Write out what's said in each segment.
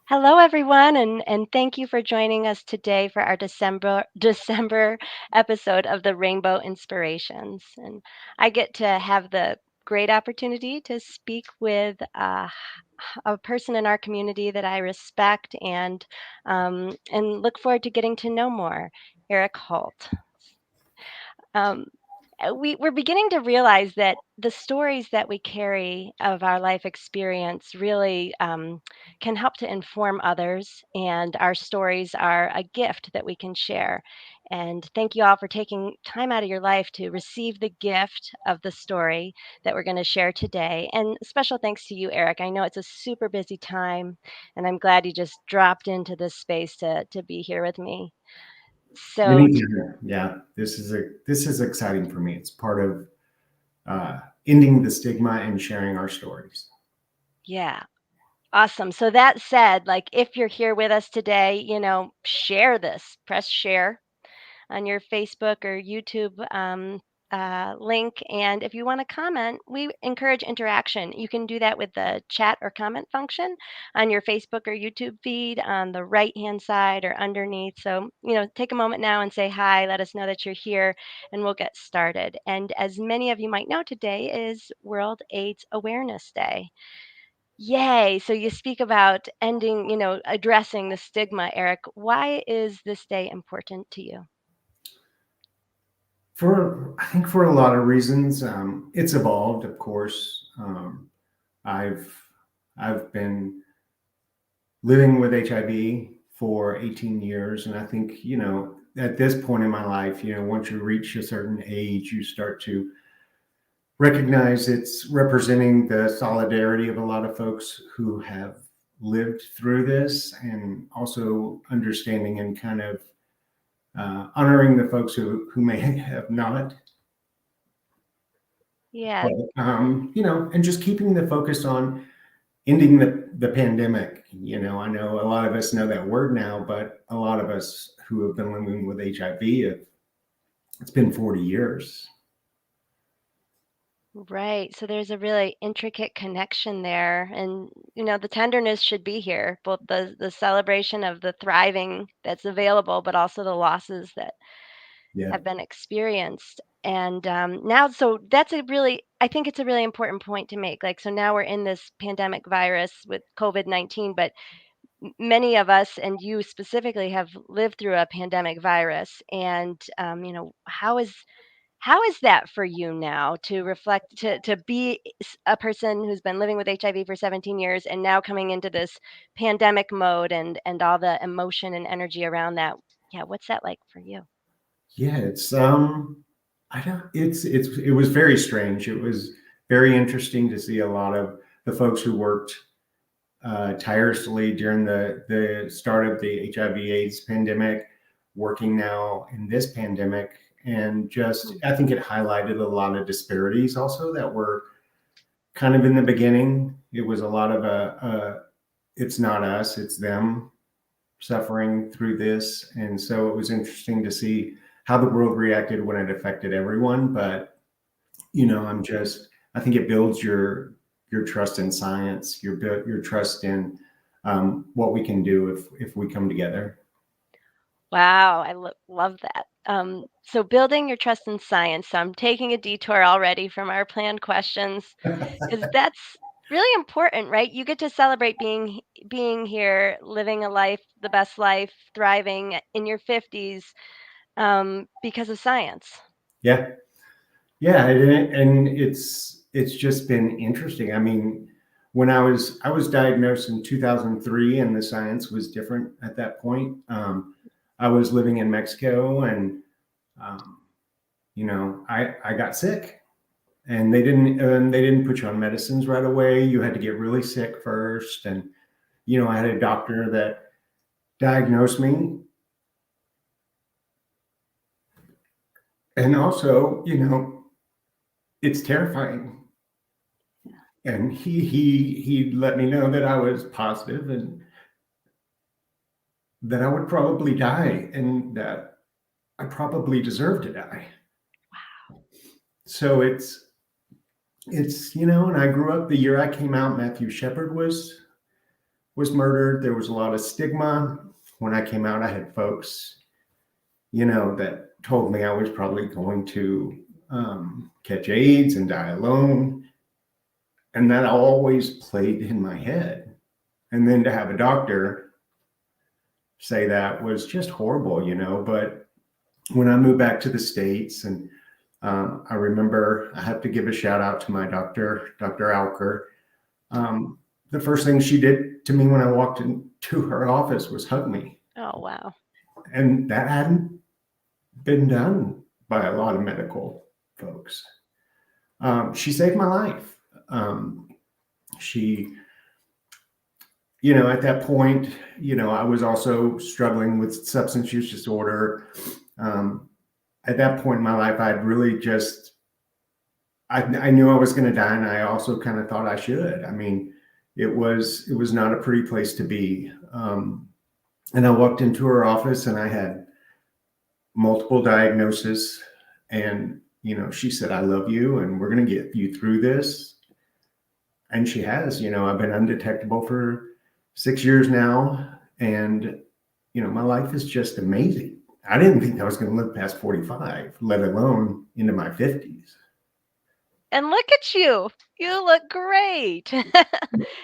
Hello, everyone, and thank you for joining us today for our December episode of the Rainbow Inspirations. And I get to have the great opportunity to speak with a person in our community that I respect and look forward to getting to know more, Eric Holt. Um, we're beginning to realize that the stories that we carry of our life experience really can help to inform others, and our stories are a gift that we can share. And thank you all for taking time out of your life to receive the gift of the story that we're going to share today. And special thanks to you, Eric. I know it's a super busy time, and I'm glad you just dropped into this space to be here with me. So, Anytime. Yeah, this is exciting for me. It's part of ending the stigma and sharing our stories. yeah. Awesome. So that said, like if you're here with us today, share this, press share on your Facebook or YouTube link. And if you want to comment, we encourage interaction. You can do that with the chat or comment function on your Facebook or YouTube feed on the right hand side or underneath. So, take a moment now and say hi. Let us know that you're here and we'll get started. And as many of you might know, today is World AIDS Awareness Day. Yay. So you speak about ending, addressing the stigma, Eric. Why is this day important to you? I think for a lot of reasons, it's evolved. Of course, I've I've been living with HIV for 18 years, and I think at this point in my life, once you reach a certain age, you start to recognize it's representing the solidarity of a lot of folks who have lived through this, and also understanding and kind of honoring the folks who may have not. Yeah. But, and just keeping the focus on ending the pandemic. I know a lot of us know that word now, but a lot of us who have been living with HIV, it's been 40 years. Right. So there's a really intricate connection there. And, the tenderness should be here, both the celebration of the thriving that's available, but also the losses that Yeah. have been experienced. And now, so I think it's a really important point to make. Like, so now we're in this pandemic virus with COVID-19, but many of us, and you specifically, have lived through a pandemic virus. And, how is that for you now to reflect, to be a person who's been living with HIV for 17 years and now coming into this pandemic mode and all the emotion and energy around that? Yeah, what's that like for you? Yeah, I don't it was very strange. It was very interesting to see a lot of the folks who worked tirelessly during the start of the HIV/AIDS pandemic, working now in this pandemic, and just Mm. I think it highlighted a lot of disparities also that were kind of in the beginning. It was a lot of it's not us, it's them suffering through this. And so it was interesting to see how the world reacted when it affected everyone. But, I think it builds your trust in science, your trust in what we can do if we come together. Wow, I love that. So building your trust in science. So I'm taking a detour already from our planned questions because that's really important, right? You get to celebrate being here, living a life, the best life, thriving in your 50s because of science. Yeah. Yeah. And it's just been interesting. I mean, when I was diagnosed in 2003, and the science was different at that point. I was living in Mexico, and um, I got sick, and they didn't put you on medicines right away. You had to get really sick first, and I had a doctor that diagnosed me, and also it's terrifying. And he let me know that I was positive, and that I would probably die, and that I probably deserve to die. So it's and I grew up the year I came out. Matthew Shepard was was murdered. There was a lot of stigma. When I came out, I had folks, you know, that told me I was probably going to catch AIDS and die alone. And that always played in my head. And then to have a doctor say that was just horrible, you know. But when I moved back to the States, and I remember I have to give a shout out to my doctor, Dr. Alker. The first thing she did to me when I walked into her office was hug me. Oh, wow. And that hadn't been done by a lot of medical folks. She saved my life. She, you know, at that point, you know, I was also struggling with substance use disorder. At that point in my life, I'd really just, I knew I was going to die, and I also kind of thought I should. I mean, it was not a pretty place to be. And I walked into her office, and I had multiple diagnoses, and you know, she said, "I love you, and we're going to get you through this." And she has. You know, I've been undetectable for 6 years now, and you know, my life is just amazing. I didn't think I was going to live past 45, let alone into my 50s. And look at you. You look great.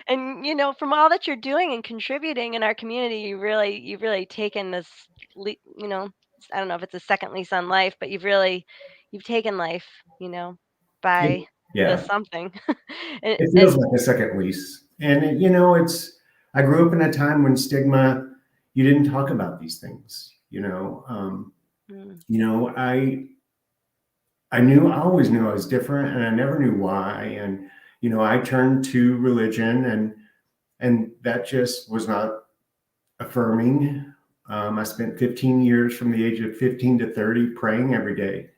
And from all that you're doing and contributing in our community, you've really taken this you know, I don't know if it's a second lease on life, but you've taken life, by the Yeah, something. and, it feels and like a second lease. And you know, I grew up in a time when stigma, you didn't talk about these things. mm, You know, I always knew I was different, and I never knew why. And you know, I turned to religion, and that just was not affirming. I spent 15 years from the age of 15 to 30 praying every day.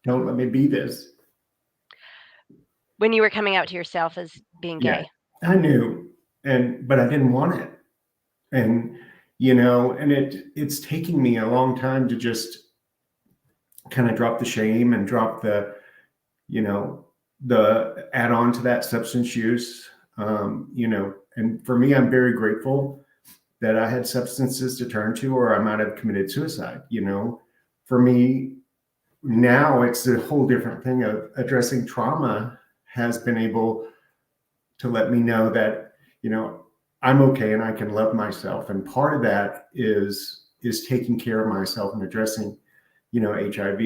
Don't let me be this. when you were coming out to yourself as being Yeah, gay. I knew, but I didn't want it. And you know, and it's taking me a long time to just kind of drop the shame and drop the, you know, the add on to that substance use. You know, and for me, I'm very grateful that I had substances to turn to, or I might have committed suicide. You know, for me now, it's a whole different thing of addressing trauma has been able to let me know that, you know, I'm okay and I can love myself. And part of that is taking care of myself and addressing, you know, HIV.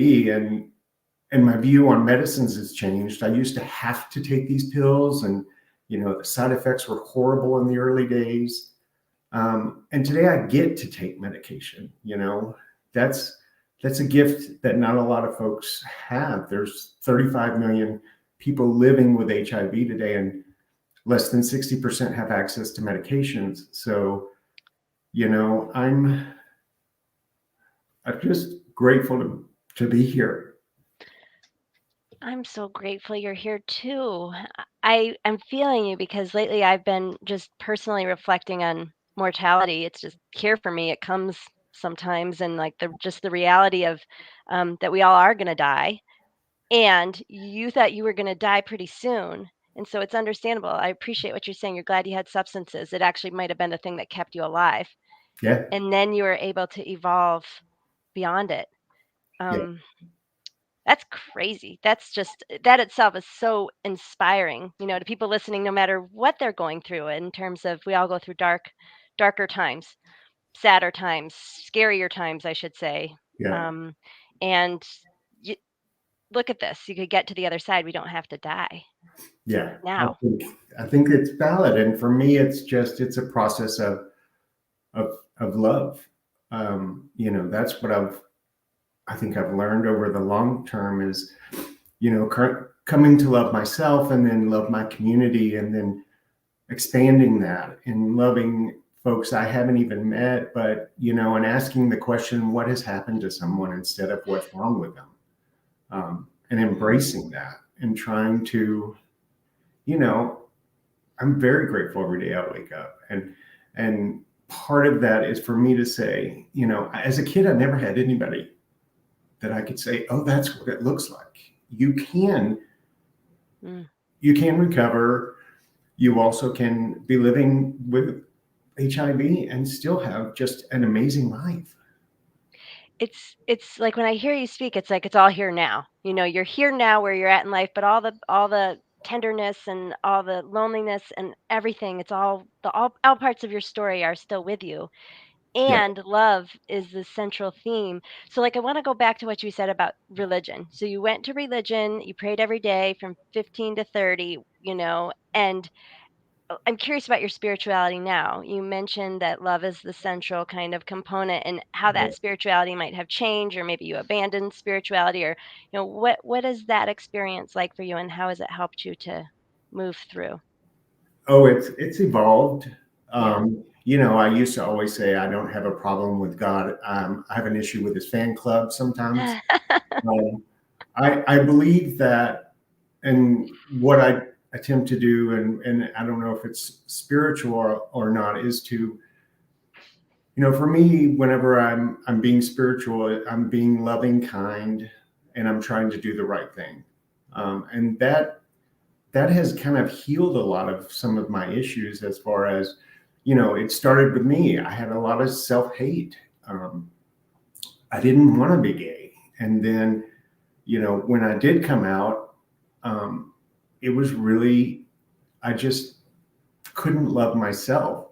And my view on medicines has changed. I used to have to take these pills, and you know, the side effects were horrible in the early days. And today I get to take medication. You know, that's that's a gift that not a lot of folks have. There's 35 million people living with HIV today, and less than 60% have access to medications. So, you know, I'm just grateful to be here. I'm so grateful you're here too. I am feeling you because lately I've been just personally reflecting on mortality. It's just here for me. It comes sometimes, and like the reality of that we all are going to die, and you thought you were going to die pretty soon. And so it's understandable. I appreciate what you're saying. You're glad you had substances. It actually might have been the thing that kept you alive. Yeah, And then you were able to evolve beyond it. yeah, Um, That's crazy. That's just that itself is so inspiring, to people listening, no matter what they're going through in terms of we all go through darker times, sadder times, scarier times, I should say. yeah, Um, and you, look at this. You could get to the other side. We don't have to die yeah. I now. think I think it's valid, and for me, it's a process of of love. You know, that's what I think I've learned over the long term is, you know, coming to love myself, and then love my community, and then expanding that and loving folks I haven't even met, but you know, and asking the question, what has happened to someone instead of what's wrong with them, and Mm, embracing that and trying to, you know, I'm very grateful every day I wake up, and part of that is for me to say, you know, as a kid, I never had anybody that I could say, oh, that's what it looks like. You can mm, you can recover. you also can be living with HIV and still have just an amazing life. It's like when I hear you speak, it's like it's all here now. You know, you're here now where you're at in life, but all the tenderness and all the loneliness and everything, it's all parts of your story are still with you. Yeah. And love is the central theme. So like I want to go back to what you said about religion. So you went to religion, you prayed every day from 15 to 30, and I'm curious about your spirituality now. You mentioned that love is the central kind of component and how that spirituality might have changed, or maybe you abandoned spirituality, or what is that experience like for you, and how has it helped you to move through? Oh, it's evolved. Yeah. I used to always say I don't have a problem with God. I have an issue with his fan club sometimes. Um, I believe that, and what I attempt to do, and I don't know if it's spiritual or not, is to, for me, whenever I'm being spiritual, I'm being loving, kind, and I'm trying to do the right thing, and that has kind of healed a lot of some of my issues. As far as, it started with me. I had a lot of self-hate. um, I didn't want to be gay, and then, when I did come out, um, it was really, I just couldn't love myself.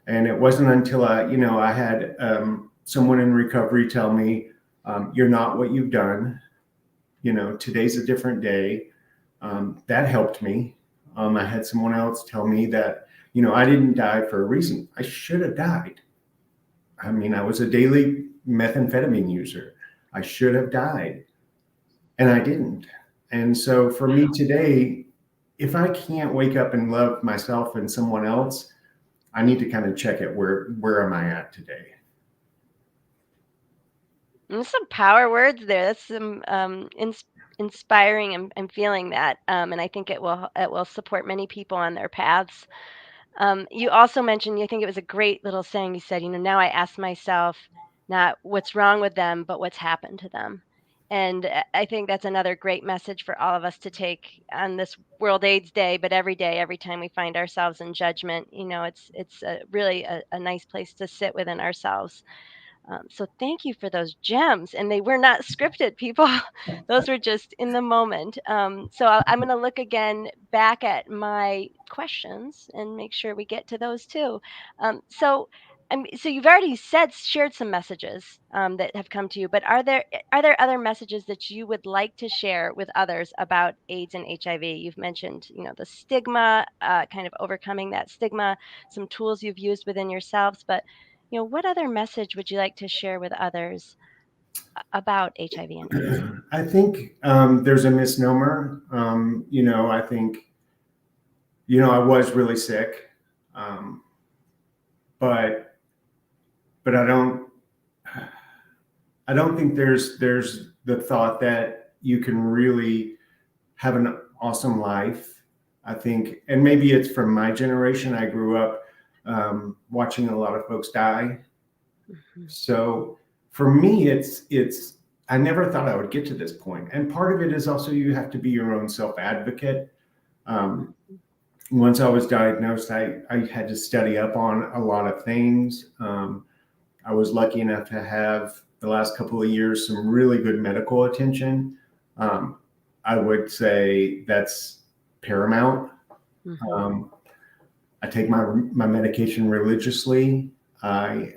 And it wasn't until I had someone in recovery tell me, you're not what you've done. Today's a different day. That helped me. I had someone else tell me that, I didn't die for a reason. I should have died. I mean, I was a daily methamphetamine user. I should have died, and I didn't. And so for me today, if I can't wake up and love myself and someone else, I need to kind of check it. Where am I at today? There's some power words there. That's some inspiring. I'm feeling that, and I think it will support many people on their paths. You also mentioned, I think it was a great little saying you said, now I ask myself not what's wrong with them, but what's happened to them. And I think that's another great message for all of us to take on this World AIDS Day, but every day, every time we find ourselves in judgment, it's really a nice place to sit within ourselves. So thank you for those gems, and they were not scripted, people. Those were just in the moment. So I'm going to look again back at my questions and make sure we get to those too. So you've already shared some messages that have come to you, but are there other messages that you would like to share with others about AIDS and HIV? You've mentioned, the stigma, kind of overcoming that stigma, some tools you've used within yourselves, but what other message would you like to share with others about HIV and AIDS? I think there's a misnomer. I think, I was really sick, um, but I don't think there's the thought that you can really have an awesome life. I think, and maybe it's from my generation. I grew up watching a lot of folks die. Mhm. So for me, it's I never thought I would get to this point. And part of it is also you have to be your own self advocate. Um, Mhm. Once I was diagnosed, I had to study up on a lot of things. I was lucky enough to have the last couple of years some really good medical attention. Um, I would say that's paramount. Mhm. Um, I take my medication religiously. I'm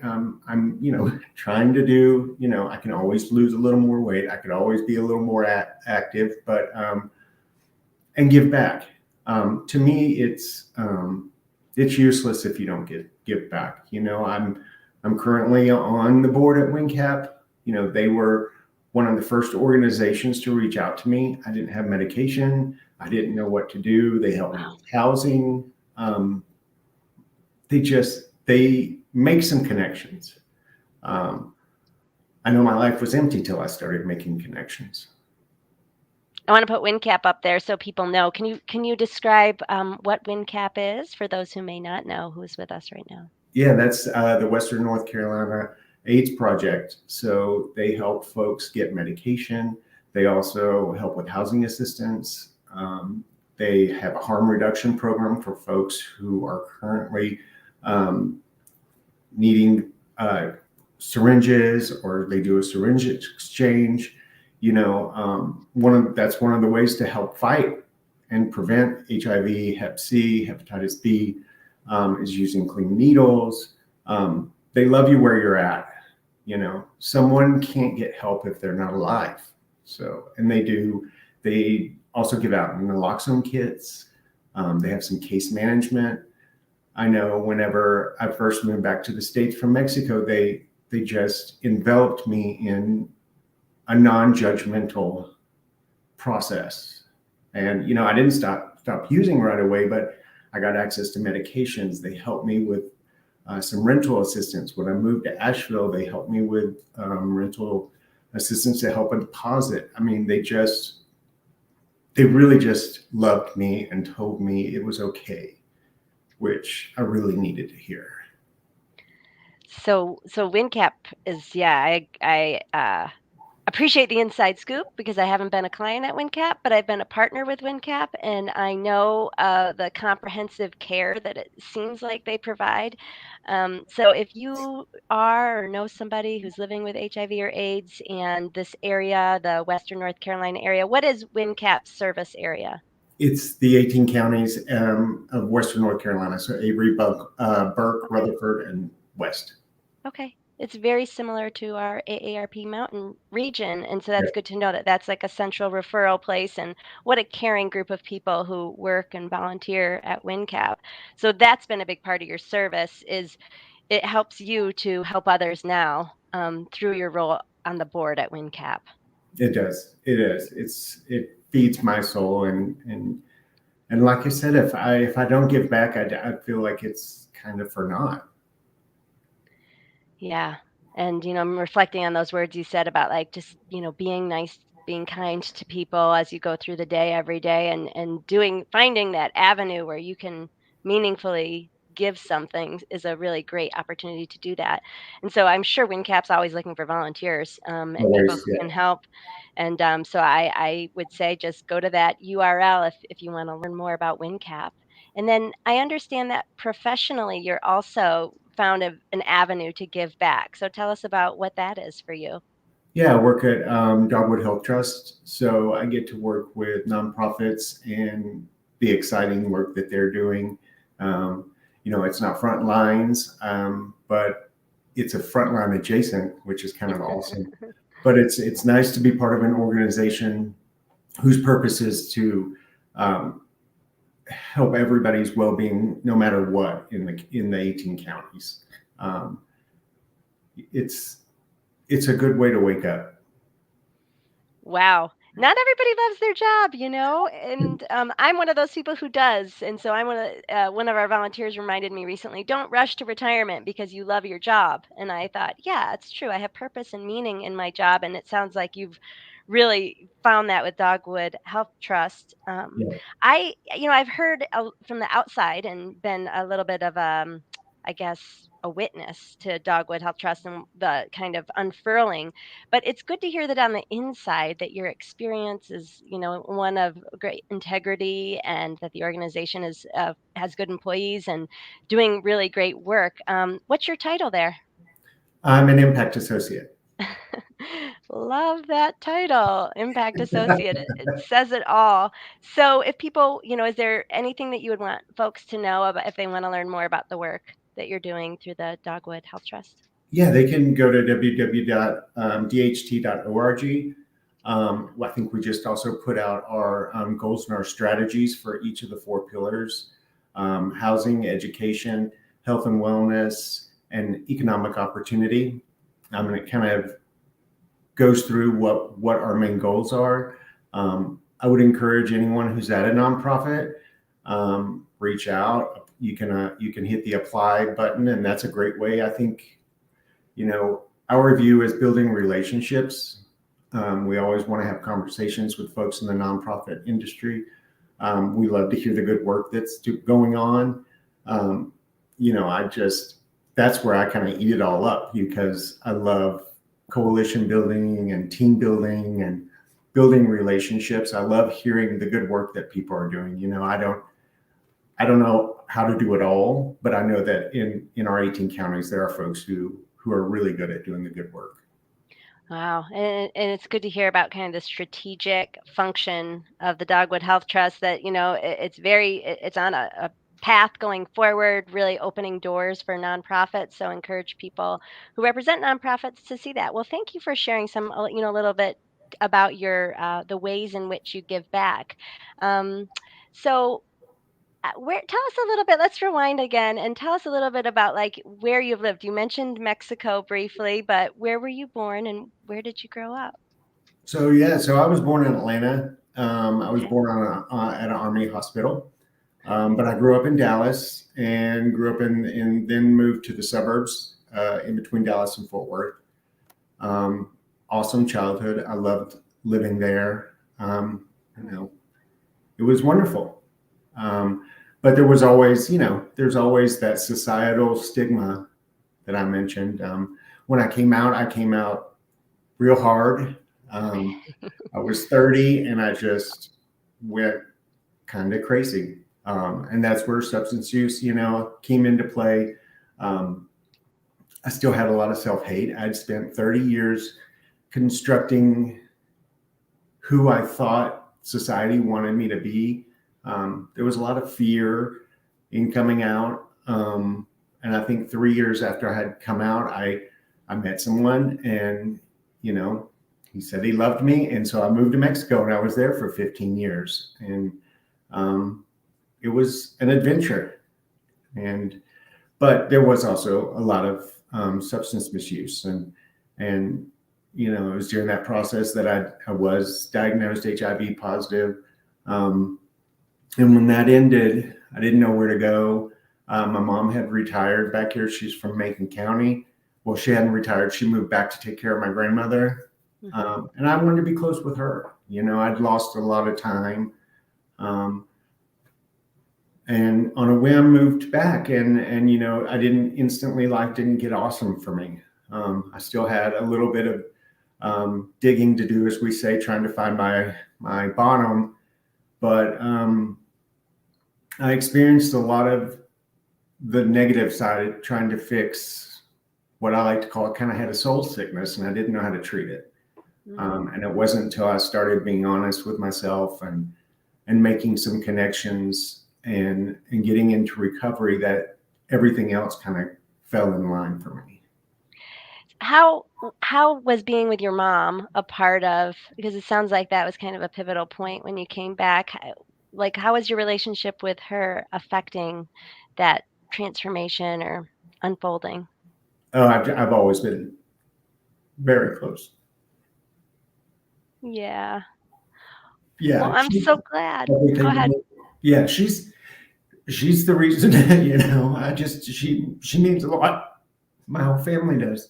trying to do, I can always lose a little more weight. I could always be a little more active, but and give back. To me, it's useless if you don't give back. I'm currently on the board at WNCAP. They were one of the first organizations to reach out to me. I didn't have medication. I didn't know what to do. They helped me Wow. with housing. They make some connections. Um, I know my life was empty till I started making connections. I want to put WinCap up there so people know. Can you describe what WinCap is for those who may not know who's with us right now? Yeah, that's the Western North Carolina AIDS Project. So they help folks get medication. They also help with housing assistance. They have a harm reduction program for folks who are currently um, needing syringes, or they do a syringe exchange. That's one of the ways to help fight and prevent HIV, Hep C, hepatitis B, is using clean needles. They love you where you're at. Someone can't get help if they're not alive. So, and they do. They also give out naloxone kits. They have some case management. I know whenever I first moved back to the States from Mexico, they just enveloped me in a non-judgmental process. And I didn't stop using right away, but I got access to medications. They helped me with some rental assistance. When I moved to Asheville, they helped me with rental assistance to help a deposit. I mean, they really just loved me and told me it was okay, which I really needed to hear. So WNCAP is, yeah, I appreciate the inside scoop because I haven't been a client at WNCAP, but I've been a partner with WNCAP, and I know the comprehensive care that it seems like they provide. So if you are or know somebody who's living with HIV or AIDS and this area, the Western North Carolina area, what is WNCAP's service area? It's the 18 counties of Western North Carolina, so Avery, Burke, Okay. Rutherford, and West. Okay. It's very similar to our AARP mountain region. And so Yeah, that's good to know that that's like a central referral place, and what a caring group of people who work and volunteer at WNCAP. So that's been a big part of your service is it helps you to help others now through your role on the board at WNCAP. it does. It is. It feeds my soul, and like I said, if I don't give back, I feel like it's kind of for naught. Yeah. And, I'm reflecting on those words you said about like just, being nice, being kind to people as you go through the day every day, and finding that avenue where you can meaningfully give something is a really great opportunity to do that. And so I'm sure WinCap's always looking for volunteers and people Always, who yeah. can help. And so I would say just go to that URL if you want to learn more about WinCap. And then I understand that professionally, you're also found an avenue to give back. So tell us about what that is for you. Yeah, I work at Dogwood Health Trust, so I get to work with nonprofits and the exciting work that they're doing. Um, it's not front lines, but it's a frontline adjacent, which is kind of awesome. But it's nice to be part of an organization whose purpose is to um, help everybody's well-being, no matter what, in the 18 counties. Um, it's it's a good way to wake up. Wow. Not everybody loves their job, and I'm one of those people who does. And so one of our volunteers reminded me recently, don't rush to retirement because you love your job. And I thought, yeah, it's true. I have purpose and meaning in my job. And it sounds like you've really found that with Dogwood Health Trust. Yeah, I've heard from the outside and been a little bit of I guess, a witness to Dogwood Health Trust and the kind of unfurling, but it's good to hear that on the inside that your experience is, one of great integrity, and that the organization has good employees and doing really great work. What's your title there? I'm an impact associate. Love that title, Impact Associate. It says it all. So, if people, is there anything that you would want folks to know about if they want to learn more about the work that you're doing through the Dogwood Health Trust? Yeah, they can go to www.dht.org. I think we just also put out our goals and our strategies for each of the four pillars: housing, education, health and wellness, and economic opportunity. And it kind of goes through what our main goals are. I would encourage anyone who's at a nonprofit, reach out. You can hit the apply button, and that's a great way. I think our view is building relationships. We always want to have conversations with folks in the nonprofit industry. We love to hear the good work that's going on. Um, I just, that's where I kind of eat it all up because I love coalition building and team building. And building relationships. I love hearing the good work that people are doing. I don't know how to do it all, but I know that in our 18 counties there are folks who are really good at doing the good work. Wow, and it's good to hear about kind of the strategic function of the Dogwood Health Trust that, it's it's on a path going forward, really opening doors for nonprofits. So encourage people who represent nonprofits to see that. Well, thank you for sharing some, a little bit about your the ways in which you give back. Um, so where tell us a little bit, let's rewind again and tell us a little bit about, like, where you've lived. You mentioned Mexico briefly, but where were you born and where did you grow up? So yeah, so I was born in Atlanta. I was Okay. born at an Army hospital, but I grew up in Dallas and grew up in then moved to the suburbs in between Dallas and Fort Worth. Um, awesome childhood. I loved living there. You know, it was wonderful. Um, but there was always, there's always that societal stigma that I mentioned. When I came out real hard. Um, I was 30 and I just went kind of crazy. And that's where substance use, came into play. Um, I still had a lot of self hate. I'd spent 30 years constructing who I thought society wanted me to be. There was a lot of fear in coming out. And I think 3 years after I had come out, I met someone and, you know, he said he loved me. And so I moved to Mexico and I was there for 15 years. And um, it was an adventure. And, but there was also a lot of substance misuse. And, it was during that process that I was diagnosed HIV positive. Um, and when that ended, I didn't know where to go. My mom had retired back here. She's from Macon County. Well, she hadn't retired. She moved back to take care of my grandmother. Mhm. And I wanted to be close with her. I'd lost a lot of time. Um, and on a whim moved back and I didn't instantly, life didn't get awesome for me. I still had a little bit of digging to do, as we say, trying to find my bottom. But I experienced a lot of the negative side, trying to fix what I like to call, kind of had a soul sickness, and I didn't know how to treat it. Mm. And it wasn't until I started being honest with myself and making some connections and getting into recovery that everything else kind of fell in line for me. How was being with your mom a part of, because it sounds like that was kind of a pivotal point when you came back. Like, how was your relationship with her affecting that transformation or unfolding? Oh, I've always been very close. Yeah. Well, Yeah, I'm she's so glad. Go everything to ahead. me. Yeah, she's the reason. She means a lot. My whole family does.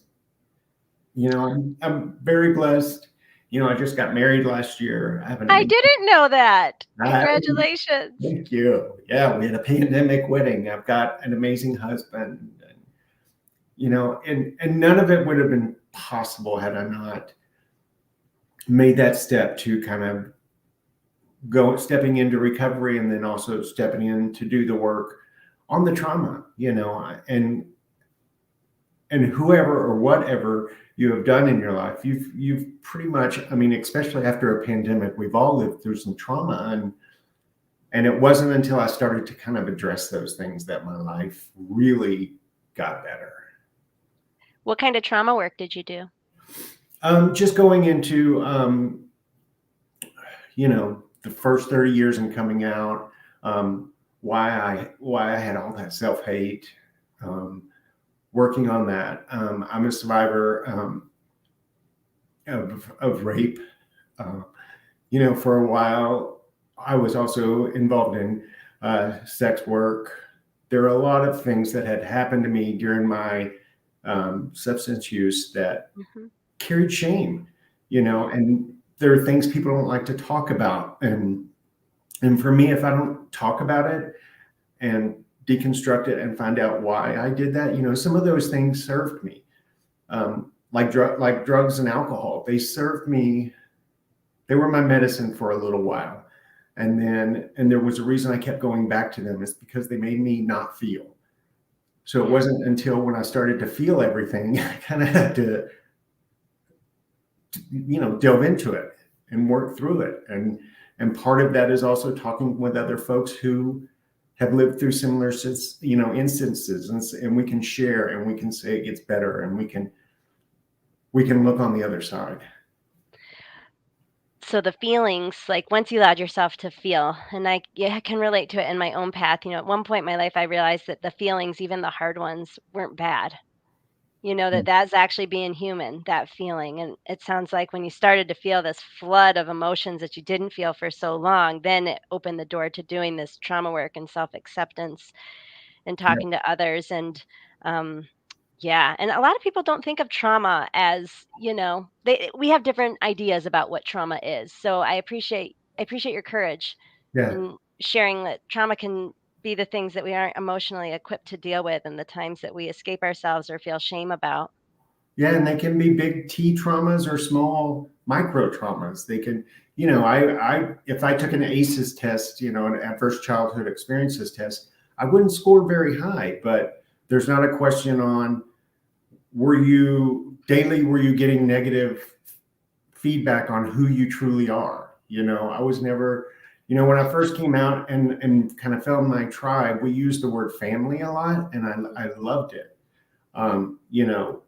I'm very blessed. I just got married last year. I didn't know that. I have Congratulations. Thank you. Yeah, we had a pandemic wedding. I've got an amazing husband, and none of it would have been possible had I not made that step to kind of stepping into recovery and then also stepping in to do the work on the trauma, and whoever or whatever you have done in your life, you've pretty much, I mean, especially after a pandemic, we've all lived through some trauma, and it wasn't until I started to kind of address those things that my life really got better. What kind of trauma work did you do? Just going into the first 30 years and coming out, why I had all that self-hate, um, working on that. I'm a survivor of rape. uh, for a while I was also involved in sex work. There are a lot of things that had happened to me during my substance use that Mhm. carried shame, Yeah. and there are things people don't like to talk about. And for me, if I don't talk about it and deconstruct it and find out why I did that, some of those things served me. Like drugs and alcohol, they served me They were my medicine for a little while. And there was a reason I kept going back to them, is because they made me not feel. So it Yeah. wasn't until when I started to feel everything, I kind of had to, delve into it and work through it. And part of that is also talking with other folks who have lived through similar, instances, and we can share, and we can say it gets better, and we can look on the other side. So the feelings, like once you allowed yourself to feel, and yeah, I can relate to it in my own path. At one point in my life, I realized that the feelings, even the hard ones, weren't bad. That that's actually being human, that feeling. And it sounds like when you started to feel this flood of emotions that you didn't feel for so long, then it opened the door to doing this trauma work and self acceptance and Yeah, talking to others. And um, yeah, and a lot of people don't think of trauma as, we have different ideas about what trauma is. So I appreciate your courage yeah, in sharing that trauma can be the things that we aren't emotionally equipped to deal with and the times that we escape ourselves or feel shame about. yeah. And they can be big T traumas or small micro traumas. They can, I if I took an ACEs test, an adverse childhood experiences test, I wouldn't score very high. But there's not a question on, were you getting negative feedback on who you truly are. I was never, when I first came out and kind of found my tribe, we used the word family a lot, and I loved it. Um, you know,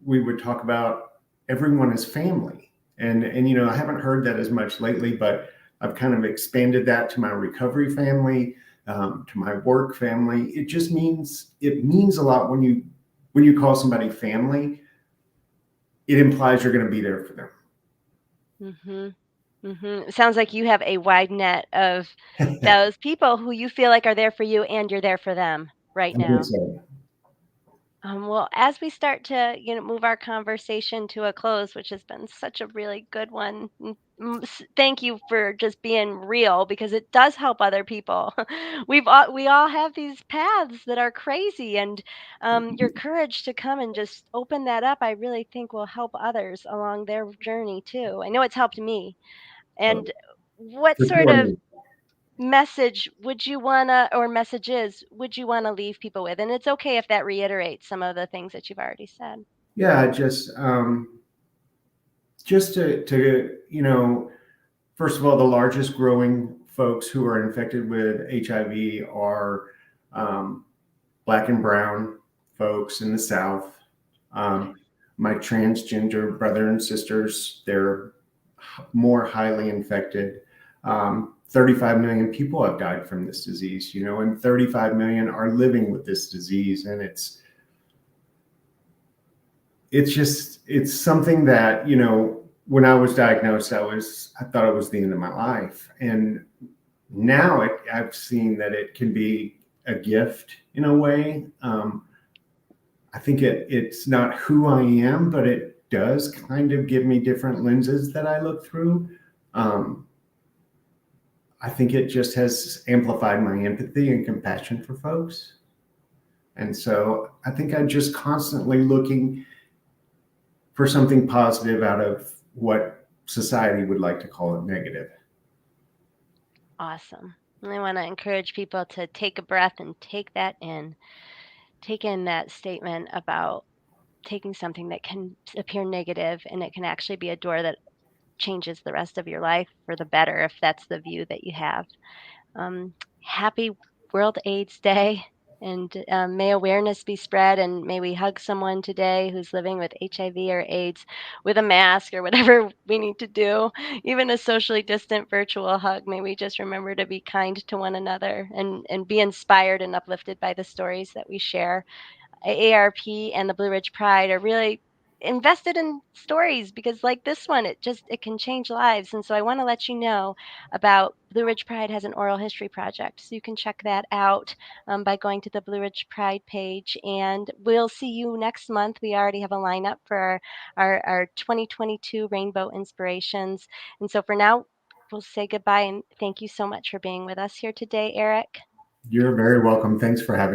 we would talk about everyone as family, and I haven't heard that as much lately, but I've kind of expanded that to my recovery family, to my work family. It means a lot when you call somebody family. It implies you're going to be there for them. Mhm. Mhm. It sounds like you have a wide net of I those people who you feel like are there for you and you're there for them right think now. so. Well, as we start to, move our conversation to a close, which has been such a really good one. Thank you for just being real because it does help other people. We all have these paths that are crazy, and your courage to come and just open that up, I really think will help others along their journey too. I know it's helped me. And what For sort of sure. message would you wanna or messages would you wanna leave people with? And it's okay if that reiterates some of the things that you've already said. Yeah, just to first of all, the largest growing folks who are infected with HIV are um, Black and Brown folks in the South. Okay. Um, my transgender brother and sisters, they're more highly infected. 35 million people have died from this disease, and 35 million are living with this disease, and it's something that when I was diagnosed, I thought it was the end of my life, and now I've seen that it can be a gift in a way. I think it's not who I am, but it does kind of give me different lenses that I look through. um, I think it just has amplified my empathy and compassion for folks, and so I think I'm just constantly looking for something positive out of what society would like to call it negative. Awesome. And I wanna encourage people to take a breath and take that in. Take in that statement about taking something that can appear negative and it can actually be a door that changes the rest of your life for the better if that's the view that you have. Happy World AIDS Day, and may awareness be spread, and may we hug someone today who's living with HIV or AIDS with a mask or whatever we need to do, even a socially distant virtual hug. May we just remember to be kind to one another and be inspired and uplifted by the stories that we share. AARP and the Blue Ridge Pride are really invested in stories because like this one it can change lives. And so I want to let you know about Blue Ridge Pride has an oral history project, so you can check that out by going to the Blue Ridge Pride page. And we'll see you next month. We already have a lineup for our 2022 rainbow inspirations. And so for now, we'll say goodbye and thank you so much for being with us here today, Eric. You're very welcome. Thanks for having